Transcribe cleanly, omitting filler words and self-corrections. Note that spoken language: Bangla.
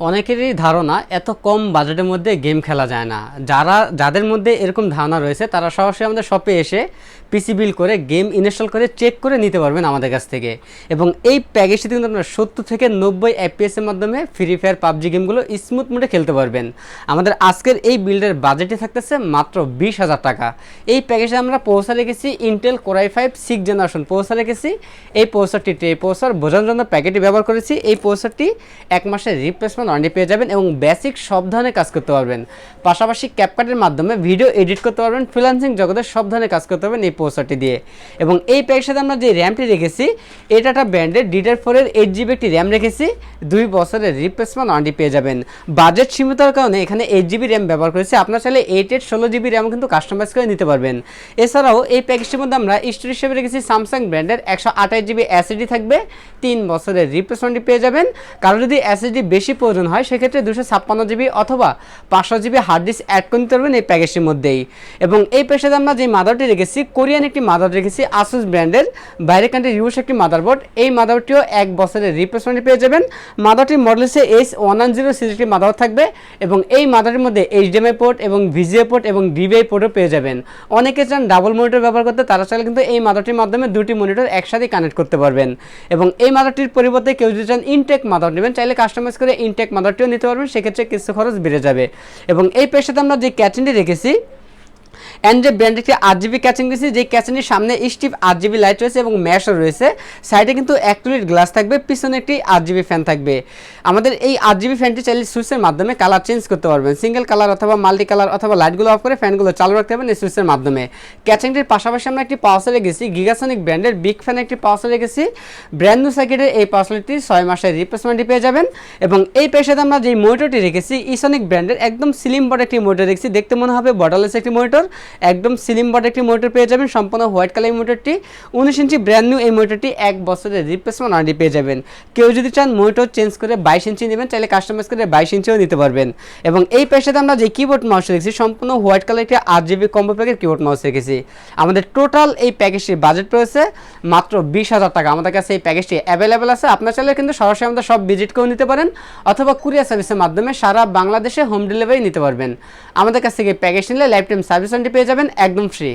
অনেকেরই ধারণা এত কম বাজেটের মধ্যে গেম খেলা যায় না। যাদের মধ্যে এরকম ধারণা রয়েছে তারা সরাসরি আমাদের শপে এসে পিসি বিল করে গেম ইনস্টল করে চেক করে নিতে পারবেন আমাদের কাছ থেকে। এবং এই প্যাকেজটি কিন্তু আপনারা 70 থেকে 90 এফপিএসের মাধ্যমে ফ্রি ফায়ার পাবজি গেমগুলো স্মুথ মোডে খেলতে পারবেন। আমাদের আজকের এই বিল্ডের বাজেটে থাকতেছে মাত্র 20,000 টাকা। এই প্যাকেজে আমরা পৌঁছা রেখেছি ইন্টেল কোর i5 6 জেনারেশন পৌঁছা রেখেছি। এই পৌঁছারটিতে এই পৌঁছার বোঝানোর জন্য প্যাকেটটি ব্যবহার করেছি। এই পৌঁছারটি 1 মাসের রিপ্লেসমেন্ট ওয়ারেন্টি পেয়ে যাবেন এবং বেসিক সব ধরনের কাজ করতে পারবেন। পাশাপাশি ক্যাপকাটের মাধ্যমে ভিডিও এডিট করতে পারবেন। ফ্রিল্যান্সিং জগতের সব ধরনের কাজ করতে পারবেন এই পৌঁছাটি দিয়ে। এবং এই প্যাকের সাথে আমরা যে র্যামটি রেখেছি এটা একটা ব্র্যান্ডের DDR4-এর 8GB একটি র্যাম রেখেছি। 2 বছরের রিপ্লেসমেন্ট ওয়ারেন্টি পেয়ে যাবেন। বাজেট সীমিতর কারণে এখানে 8GB র্যাম ব্যবহার করেছি। আপনার চাইলে 16GB র্যাম কিন্তু কাস্টমাইজ করে নিতে পারবেন। এছাড়াও এই প্যাকেজটির মধ্যে আমরা স্টোরেজ হিসেবে রেখেছি স্যামসাং ব্র্যান্ডের 128GB SSD থাকবে। 3 বছরের রিপ্লেসমেন্ট পেয়ে যাবেন। কারো যদি SSD বেশি প্রয়োজন হয় সেক্ষেত্রে 256GB অথবা 500GB হার্ড ডিস্ক অ্যাড করে নিতে পারবেন এই প্যাকেজটির মধ্যেই। এবং এই প্যাকেজে আমরা যে মাদারটি রেখেছি কোরিয়ান একটি মাদার রেখেছি আসুস ব্র্যান্ডের, বাইরে কান্ট্রি ইউএস একটি মাদারবোর্ড। এই মাদারটিও 1 বছরের রিপ্লেসমেন্ট পেয়ে যাবেন। মাদারটির মডেল হচ্ছে H110 সিরিজ একটি মাদার থাকবে এবং এই মাদারের মধ্যে HDMI পোর্ট এবং VGA পোর্ট এবং DVI পোর্টও পেয়ে যাবেন। অনেকে চান ডাবল মনিটর ব্যবহার করতে, তারা চাইলে কিন্তু এই মাদারটির মাধ্যমে দুটি মনিটর একসাথে কানেক্ট করতে পারবেন। এবং এই মাদারটির পরিবর্তে কেউ যদি চান ইনটেক মাদার নেবেন চাইলে কাস্টমাইজ করে ইনটেক মাদারটিও নিতে পারবেন, সেক্ষেত্রে কিছু খরচ বেড়ে যাবে। এবং এই পেশাতে আমরা যে ক্যাচিংটি রেখেছি এনজে ব্র্যান্ডের একটি 8GB ক্যাচিং দিয়েছি। যে ক্যাচিংয়ের সামনে স্টিভ 8GB লাইট রয়েছে এবং ম্যাশও রয়েছে। সাইডে কিন্তু অ্যাক্রিলিক গ্লাস থাকবে, পিছনে একটি 8GB ফ্যান থাকবে। আমাদের এই 8GB ফ্যানটি চাইলে সুইচের মাধ্যমে কালার চেঞ্জ করতে পারবেন। সিঙ্গেল কালার অথবা মাল্টি কালার অথবা লাইটগুলো অফ করে ফ্যানগুলো চালু রাখতে পারবেন এই সুইচের মাধ্যমে। ক্যাচিংটির পাশাপাশি আমরা একটি পাওয়ার রেখেছি গিগাসনিক ব্র্যান্ডের বিগ ফ্যান একটি পাওয়ার রেখেছি। ব্র্যান্ড নিউ সার্কিটের এই পাওয়ারটি 6 মাসের রিপ্লেসমেন্টটি পেয়ে যাবেন। এবং এই পেশাতে আমরা যে মনিটরটি রেখেছি ইসনিক ব্র্যান্ডের একদম স্লিম বড একটি মনিটর রেখেছি। দেখতে মনে হবে বর্ডারলেস একটি মনিটর, একদম স্লিম বড একটি মনিটর পেয়ে যাবেন। সম্পূর্ণ হোয়াইট কালার মনিটরটি 19 ইঞ্চি ব্র্যান্ড নিউ। এই মনিটরটি 1 বছরের রিপ্লেসমেন্ট ওয়ারেন্টি পেয়ে যাবেন। কেউ যদি চান মনিটর চেঞ্জ করে 22 ইঞ্চি নেবেন চাইলে কাস্টমাইজ করে 22 ইঞ্চিও নিতে পারবেন। এবং এই পেশাতে আমরা যে কিবোর্ড মাউস রেখেছি সম্পূর্ণ হোয়াইট কালার একটি 8GB কম্বো প্যাকের কিবোর্ড মাউস রেখেছি। আমাদের টোটাল এই প্যাকেজটির বাজেট রয়েছে মাত্র 20,000 টাকা। আমাদের কাছে এই প্যাকেজটি অ্যাভেলেবেল আছে। আপনার চাইলে কিন্তু সরাসরি আমাদের সব ভিজিট করেও নিতে পারেন অথবা কুরিয়ার সার্ভিসের মাধ্যমে সারা বাংলাদেশে হোম ডেলিভারি নিতে পারবেন। আমাদের কাছ থেকে প্যাকেজ নিলে লাইফ টাইম সার্ভিস ওয়ারেন্টি পেয়ে যাবেন একদম ফ্রি।